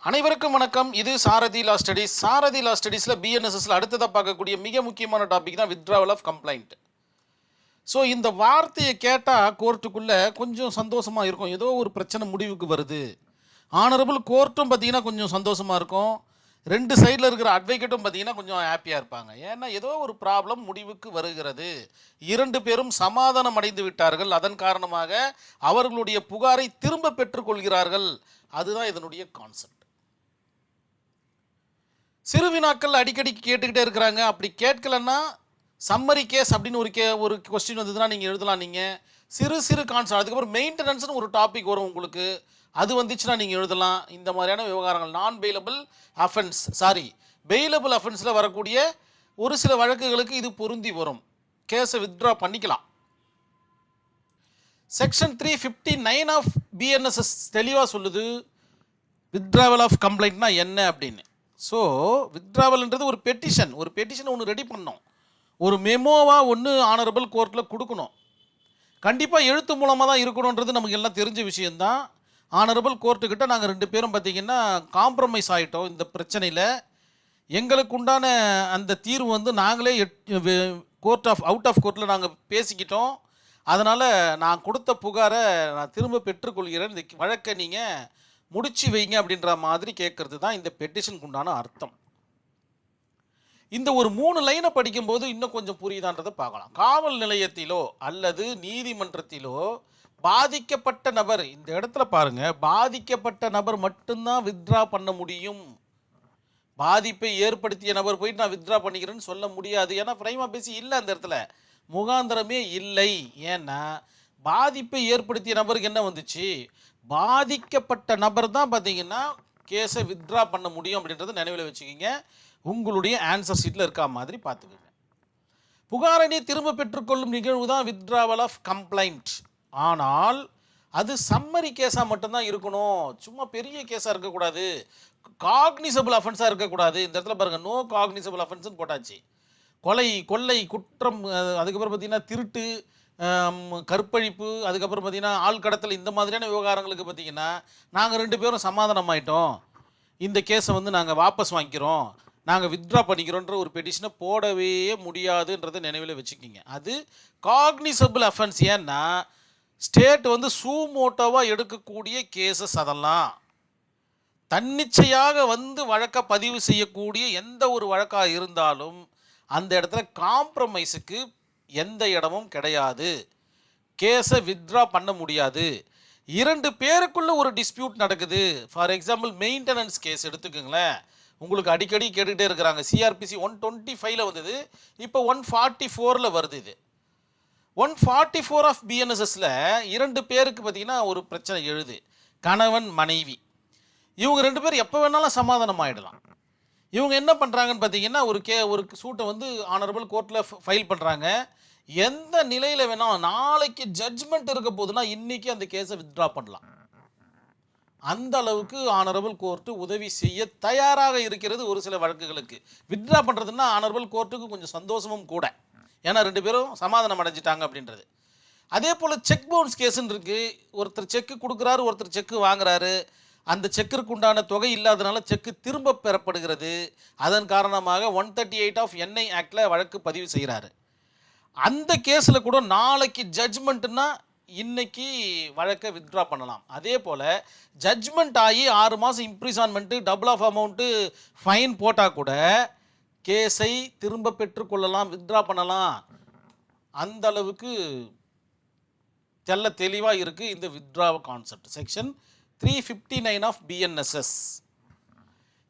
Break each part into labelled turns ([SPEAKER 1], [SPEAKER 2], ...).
[SPEAKER 1] அனைவருக்கும் வணக்கம். இது சாரதி லா ஸ்டடீஸ். சாரதி லா ஸ்டடீஸில் பிஎன்எஸ்எஸ்ல அடுத்ததாக பார்க்கக்கூடிய மிக முக்கியமான டாபிக் தான் வித்ட்ராவல் ஆஃப் கம்ப்ளைண்ட். ஸோ இந்த வார்த்தையை கேட்டால் கோர்ட்டுக்குள்ளே கொஞ்சம் சந்தோஷமாக இருக்கும், ஏதோ ஒரு பிரச்சனை முடிவுக்கு வருது. ஆனரபிள் கோர்ட்டும் பார்த்தீங்கன்னா கொஞ்சம் சந்தோஷமாக இருக்கும், ரெண்டு சைடில் இருக்கிற அட்வொகேட்டும் பார்த்தீங்கன்னா கொஞ்சம் ஹாப்பியாக இருப்பாங்க. ஏன்னா ஏதோ ஒரு ப்ராப்ளம் முடிவுக்கு வருகிறது, இரண்டு பேரும் சமாதானம் அடைந்து விட்டார்கள், அதன் காரணமாக அவர்களுடைய புகாரை திரும்ப பெற்றுக்கொள்கிறார்கள். அதுதான் இதனுடைய கான்செப்ட். சிறு வினாக்கள் அடிக்கடி கேட்டுக்கிட்டே இருக்கிறாங்க. அப்படி கேட்கலன்னா சம்மரி கேஸ் அப்படின்னு ஒரு கொஸ்டின் வந்ததுன்னா நீங்கள் எழுதலாம். நீங்கள் சிறு சிறு கான்செப்ட், அதுக்கப்புறம் மெயின்டெனன்ஸ்னு ஒரு டாபிக் வரும் உங்களுக்கு, அது வந்துச்சுன்னா நீங்கள் எழுதலாம். இந்த மாதிரியான விவகாரங்கள் நான் பெயிலபிள் அஃபென்ஸ் பெயிலபிள் அஃபென்ஸில் வரக்கூடிய ஒரு சில வழக்குகளுக்கு இது பொருந்தி வரும். கேஸை வித்ட்ரா பண்ணிக்கலாம். செக்ஷன் 359 ஆஃப் பிஎன்எஸ்எஸ் தெளிவாக சொல்லுது வித்ட்ராவல் ஆஃப் கம்ப்ளைண்ட்னா என்ன அப்படின்னு. ஸோ வித்ட்ராவல்ன்றது ஒரு பெட்டிஷன் ஒன்று ரெடி பண்ணோம், ஒரு மெமோவாக ஒன்று ஆனரபிள் கோர்ட்டில் கொடுக்கணும். கண்டிப்பாக எழுத்து மூலமாக தான் இருக்கணுன்றது நமக்கு எல்லாம் தெரிஞ்ச விஷயந்தான். ஆனரபிள் கோர்ட்டுக்கிட்ட நாங்கள் ரெண்டு பேரும் பார்த்திங்கன்னா காம்ப்ரமைஸ் ஆகிட்டோம். இந்த பிரச்சனையில் எங்களுக்கு உண்டான அந்த தீர்வு வந்து நாங்களே அவுட் ஆஃப் கோர்ட்டில் நாங்கள் பேசிக்கிட்டோம். அதனால் நான் கொடுத்த புகாரை நான் திரும்ப பெற்றுக்கொள்கிறேன், இந்த வழக்கை நீங்கள் முடிச்சு வைங்க அப்படின்ற மாதிரி கேட்கறது தான் இந்த பெட்டிஷனுக்கு உண்டான அர்த்தம். இந்த ஒரு 3 லைனை படிக்கும்போது இன்னும் கொஞ்சம் புரியுதான்றதை பார்க்கலாம். காவல் நிலையத்திலோ அல்லது நீதிமன்றத்திலோ பாதிக்கப்பட்ட நபர், இந்த இடத்துல பாருங்க, பாதிக்கப்பட்ட நபர் மட்டும்தான் வித்ட்ரா பண்ண முடியும். பாதிப்பை ஏற்படுத்திய நபர் போயிட்டு நான் வித்ட்ரா பண்ணிக்கிறேன்னு சொல்ல முடியாது. ஏன்னா பிரைமா பேசி இல்லை, அந்த இடத்துல முகாந்திரமே இல்லை. ஏன்னா பாதிப்பை ஏற்படுத்திய நபருக்கு என்ன வந்துச்சு, பாதிக்கப்பட்ட நபர் தான் பார்த்தீங்கன்னா கேஸை வித்ட்ரா பண்ண முடியும் அப்படின்றத நினைவில் வச்சுக்கிங்க. உங்களுடைய ஆன்சர் ஷீட்டில் இருக்கா மாதிரி பார்த்துக்கோங்க. புகாரனை திரும்ப பெற்றுக்கொள்ளும் நிகழ்வு தான் வித்ட்ராவல் ஆஃப் கம்ப்ளைண்ட். ஆனால் அது சம்மரி கேஸாக மட்டும்தான் இருக்கணும், சும்மா பெரிய கேஸாக இருக்கக்கூடாது, காக்னிசபிள் அஃபென்ஸாக இருக்கக்கூடாது. இந்த இடத்துல பாருங்கள், நோ காக்னிசபிள் அஃபென்ஸ்னு போட்டாச்சு. கொலை குற்றம், அதுக்கப்புறம் பார்த்திங்கன்னா திருட்டு, கற்பழிப்பு, அதுக்கப்புறம் பார்த்திங்கன்னா ஆள் கடத்தல், இந்த மாதிரியான விவகாரங்களுக்கு பார்த்திங்கன்னா நாங்கள் ரெண்டு பேரும் சமாதானம் ஆகிட்டோம், இந்த கேஸை வந்து நாங்கள் வாபஸ் வாங்கிக்கிறோம், நாங்கள் வித்ட்ரா பண்ணிக்கிறோன்ற ஒரு பெட்டிஷனை போடவே முடியாதுன்றதை நினைவில் வச்சுக்கிங்க. அது காக்னிசபிள் அஃபென்ஸ். ஏன்னா ஸ்டேட் வந்து சூமோட்டோவாக எடுக்கக்கூடிய கேஸஸ், அதெல்லாம் தன்னிச்சையாக வந்து வழக்கை பதிவு செய்யக்கூடிய எந்த ஒரு வழக்காக இருந்தாலும் அந்த இடத்துல காம்ப்ரமைஸுக்கு எந்த இடமும் கிடையாது, கேஸை வித்ட்ரா பண்ண முடியாது. இரண்டு பேருக்குள்ள ஒரு டிஸ்பியூட் நடக்குது. ஃபார் எக்ஸாம்பிள் மெயின்டெனன்ஸ் கேஸ் எடுத்துக்கோங்களேன், உங்களுக்கு அடிக்கடி கேட்டுக்கிட்டே இருக்கிறாங்க. சிஆர்பிசி 125 வந்தது, இப்போ 144 வருது. இது 144 ஆஃப் பிஎன்எஸ்எஸ்ல இரண்டு பேருக்கு பார்த்தீங்கன்னா ஒரு பிரச்சனை எழுது, கணவன் மனைவி. இவங்க ரெண்டு பேர் எப்போ வேணாலும் சமாதானம் ஆகிடலாம். இவங்க என்ன பண்ணுறாங்கன்னு பார்த்தீங்கன்னா ஒரு சூட்டை வந்து ஆனரபிள் கோர்ட்டில் ஃபைல் பண்ணுறாங்க. எந்த நிலையில் வேணாலும், நாளைக்கு ஜட்ஜ்மெண்ட் இருக்க போதுன்னா இன்றைக்கி அந்த கேஸை வித்ட்ரா பண்ணலாம். அந்த அளவுக்கு ஆனரபிள் கோர்ட்டு உதவி செய்ய தயாராக இருக்கிறது. ஒரு சில வழக்குகளுக்கு வித்ட்ரா பண்ணுறதுன்னா ஆனரபிள் கோர்ட்டுக்கு கொஞ்சம் சந்தோஷமும் கூட, ஏன்னா ரெண்டு பேரும் சமாதானம் அடைஞ்சிட்டாங்க அப்படின்றது. அதே போல் செக் பவுன்ஸ் கேஸுன்னு இருக்குது. ஒருத்தர் செக்கு கொடுக்குறாரு, ஒருத்தர் செக்கு வாங்குறாரு, அந்த செக்கிற்கு உண்டான தொகை இல்லாதனால செக்கு திரும்ப பெறப்படுகிறது. அதன் காரணமாக 138 ஆஃப் என்ஐ ஆக்டில் வழக்கு பதிவு செய்கிறாரு. அந்த கேஸில் கூட நாளைக்கு ஜட்ஜ்மெண்ட்டுன்னா இன்னைக்கு வழக்கை வித்ட்ரா பண்ணலாம். அதே போல் ஜட்ஜ்மெண்ட் ஆகி 6 மாதம் இம்ப்ரிசான்மெண்ட்டு, டபுள் ஆஃப் அமௌண்ட்டு, ஃபைன் போட்டால் கூட கேஸை திரும்ப பெற்றுக்கொள்ளலாம், வித்ட்ரா பண்ணலாம். அந்த அளவுக்கு தெளிவாக இருக்குது இந்த withdraw concept. Section 359 of BNSS.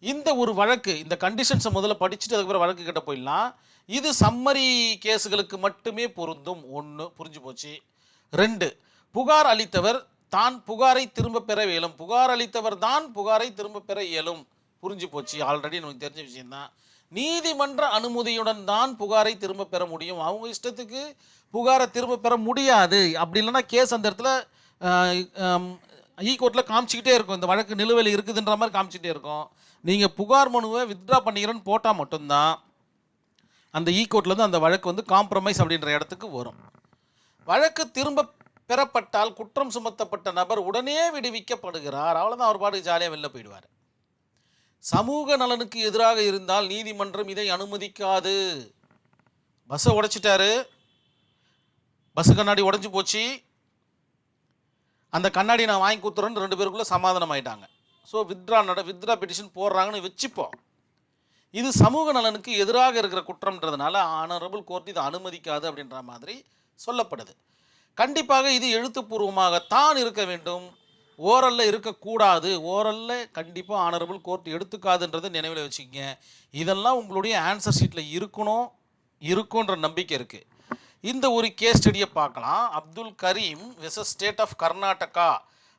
[SPEAKER 1] இந்த ஒரு வழக்கு, இந்த கண்டிஷன்ஸை முதல்ல படிச்சுட்டு அதுக்கப்புறம் வழக்கு கிட்ட போயிடலாம். இது சம்மரி கேஸுகளுக்கு மட்டுமே பொருந்தும். 1 புரிஞ்சு போச்சு. 2, புகார் அளித்தவர் தான் புகாரை திரும்ப பெற இயலும். புகார் அளித்தவர் தான் புகாரை திரும்ப பெற இயலும், புரிஞ்சு போச்சு. ஆல்ரெடி நமக்கு தெரிஞ்ச விஷயம்தான். நீதிமன்ற அனுமதியுடன் தான் புகாரை திரும்ப பெற முடியும். அவங்க இஷ்டத்துக்கு புகாரை திரும்ப பெற முடியாது. அப்படி இல்லைன்னா கேஸ் அந்த இடத்துல கோர்ட்டில் காமிச்சிக்கிட்டே இருக்கும், இந்த வழக்கு நிலுவையில் இருக்குதுன்ற மாதிரி காமிச்சிக்கிட்டே இருக்கும். நீங்கள் புகார் மனுவை வித்ட்ரா பண்ணிக்கிறேன்னு போட்டால் மட்டும்தான் அந்த கோர்ட்லேருந்து அந்த வழக்கு வந்து காம்ப்ரமைஸ் அப்படின்ற இடத்துக்கு வரும். வழக்கு திரும்ப பெறப்பட்டால் குற்றம் சுமத்தப்பட்ட நபர் உடனே விடுவிக்கப்படுகிறார். அவ்வளோதான், அவர் பாட்டுக்கு ஜாலியாக வெளில போயிடுவார். சமூக நலனுக்கு எதிராக இருந்தால் நீதிமன்றம் இதை அனுமதிக்காது. பஸ்ஸை உடைச்சிட்டாரு, பஸ்ஸு கண்ணாடி உடைஞ்சு போச்சு, அந்த கண்ணாடி நான் வாங்கி கொடுத்துறேன்னு 2 பேருக்குள்ளே சமாதானம் ஆயிட்டாங்க. ஸோ வித்ரா பெட்டிஷன் போடுறாங்கன்னு வச்சுப்போம். இது சமூக நலனுக்கு எதிராக இருக்கிற குற்றம்ன்றதுனால ஆனரபிள் கோர்ட் இதை அனுமதிக்காது அப்படின்ற மாதிரி சொல்லப்படுது. கண்டிப்பாக இது எழுத்துப்பூர்வமாகத்தான் இருக்க வேண்டும், ஓரல்ல இருக்கக்கூடாது. ஓரல்ல கண்டிப்பாக ஆனரபிள் கோர்ட் எடுத்துக்காதுன்றதை நினைவில் வச்சுக்கோங்க. இதெல்லாம் உங்களுடைய ஆன்சர் ஷீட்டில் இருக்குன்ற நம்பிக்கை இருக்குது. இந்த ஒரு கேஸ் ஸ்டடியை பார்க்கலாம். Abdul Karim versus state of Karnataka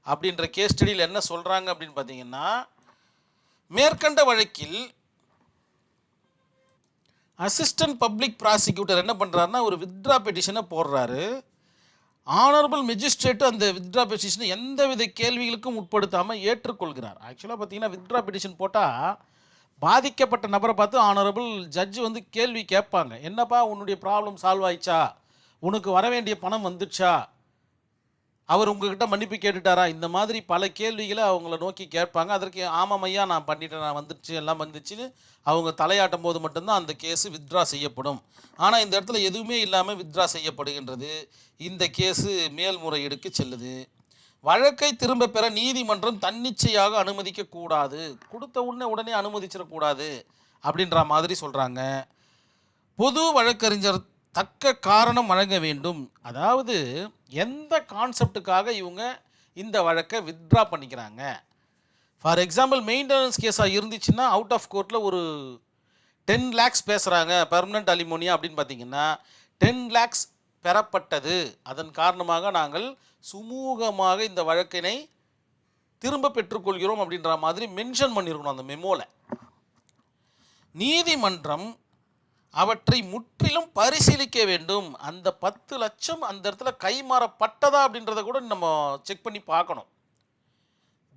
[SPEAKER 1] அப்படின்ற கேஸ் ஸ்டடியில் என்ன சொல்கிறாங்க அப்படின்னு பார்த்தீங்கன்னா, மேற்கண்ட வழக்கில் அசிஸ்டன்ட் பப்ளிக் ப்ராசிக்யூட்டர் என்ன பண்ணுறாருன்னா ஒரு வித்ட்ரா பெட்டிஷனை போடுறாரு. ஆனரபிள் மெஜிஸ்ட்ரேட்டு அந்த வித்ட்ரா பெட்டிஷனை எந்தவித கேள்விகளுக்கும் உட்படுத்தாமல் ஏற்றுக்கொள்கிறார். ஆக்சுவலாக பார்த்தீங்கன்னா வித்ட்ரா பெட்டிஷன் போட்டால் பாதிக்கப்பட்ட நபரை பார்த்து ஆனரபிள் ஜட்ஜு வந்து கேள்வி கேட்பாங்க. என்னப்பா உன்னுடைய ப்ராப்ளம் சால்வ் ஆயிடுச்சா, உனக்கு வர வேண்டிய பணம் வந்துடுச்சா, அவர் உங்ககிட்ட மன்னிப்பு கேட்டுட்டாரா, இந்த மாதிரி பல கேள்விகளை அவங்கள நோக்கி கேட்பாங்க. அதற்கு ஆமாம் ஐயா நான் பண்ணிட்டேன், நான் வந்துடுச்சு, எல்லாம் வந்துச்சுன்னு அவங்க தலையாட்டும் போது மட்டும்தான் அந்த கேஸு வித்ட்ரா செய்யப்படும். ஆனால் இந்த இடத்துல எதுவுமே இல்லாமல் வித்ட்ரா செய்யப்படுகின்றது. இந்த கேஸு மேல்முறையீடுக்கு செல்லுது. வழக்கை திரும்ப பெற நீதிமன்றம் தன்னிச்சையாக அனுமதிக்கக்கூடாது, கொடுத்த உடனே அனுமதிச்சிடக்கூடாது அப்படின்ற மாதிரி சொல்கிறாங்க. பொது வழக்கறிஞர் தக்க காரணம் வழங்க வேண்டும். அதாவது எந்த கான்செப்டுக்காக இவங்க இந்த வழக்கை வித்ட்ரா பண்ணிக்கிறாங்க. ஃபார் எக்ஸாம்பிள் மெயின்டெனன்ஸ் கேஸாக இருந்துச்சுன்னா அவுட் ஆஃப் கோர்ட்டில் ஒரு 10 lakhs பேசுகிறாங்க பெர்மனன்ட் அலிமோனியா அப்படின்னு பார்த்தீங்கன்னா 10 lakhs பெறப்பட்டது, அதன் காரணமாக நாங்கள் சுமூகமாக இந்த வழக்கினை திரும்ப பெற்றுக்கொள்கிறோம் அப்படின்ற மாதிரி மென்ஷன் பண்ணியிருக்கணும் அந்த மெமோவில். நீதிமன்றம் அவற்றை முற்றிலும் பரிசீலிக்க வேண்டும். அந்த 10 லட்சம் அந்த இடத்துல கைமாறப்பட்டதா அப்படின்றத கூட நம்ம செக் பண்ணி பார்க்கணும்.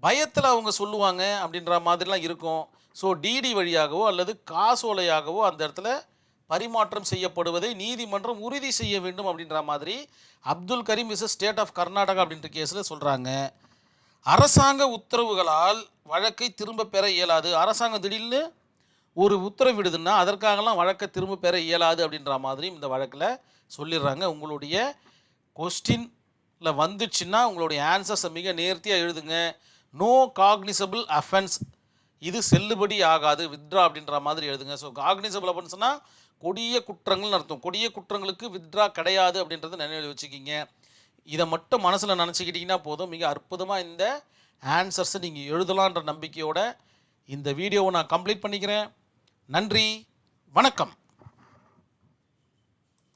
[SPEAKER 1] பயத்தில் அவங்க சொல்லுவாங்க அப்படின்ற மாதிரிலாம் இருக்கும். ஸோ டிடி வழியாகவோ அல்லது காசோலையாகவோ அந்த இடத்துல பரிமாற்றம் செய்யப்படுவதை நீதிமன்றம் உறுதி செய்ய வேண்டும் அப்படின்ற மாதிரி Abdul Karim versus state of Karnataka அப்படின்ற கேஸில் சொல்கிறாங்க. அரசாங்க உத்தரவுகளால் வழக்கை திரும்ப பெற இயலாது. அரசாங்கம் திடீர்னு ஒரு உத்தரவிடுதுன்னா அதற்காகலாம் வழக்கை திரும்ப பெற இயலாது அப்படின்ற மாதிரி இந்த வழக்கில் சொல்லிடுறாங்க. உங்களுடைய கொஸ்டினில் வந்துச்சுன்னா உங்களுடைய ஆன்சர்ஸை மிக நேர்த்தியாக எழுதுங்க. நோ காக்னிசபிள் அஃபென்ஸ், இது செல்லுபடி ஆகாது வித்ட்ரா அப்படின்ற மாதிரி எழுதுங்க. ஸோ காக்னிசபிள் அஃபென்ஸ்னால் கொடிய குற்றங்கள்னு அர்த்தம். கொடிய குற்றங்களுக்கு வித்ட்ரா கிடையாது அப்படின்றத நினைவில் வச்சுக்கிங்க. இதை மட்டும் மனசில் நினச்சிக்கிட்டிங்கன்னா போதும், மிக அற்புதமாக இந்த ஆன்சர்ஸை நீங்கள் எழுதலான்ற நம்பிக்கையோட இந்த வீடியோவை நான் கம்ப்ளீட் பண்ணிக்கிறேன். நன்றி, வணக்கம்.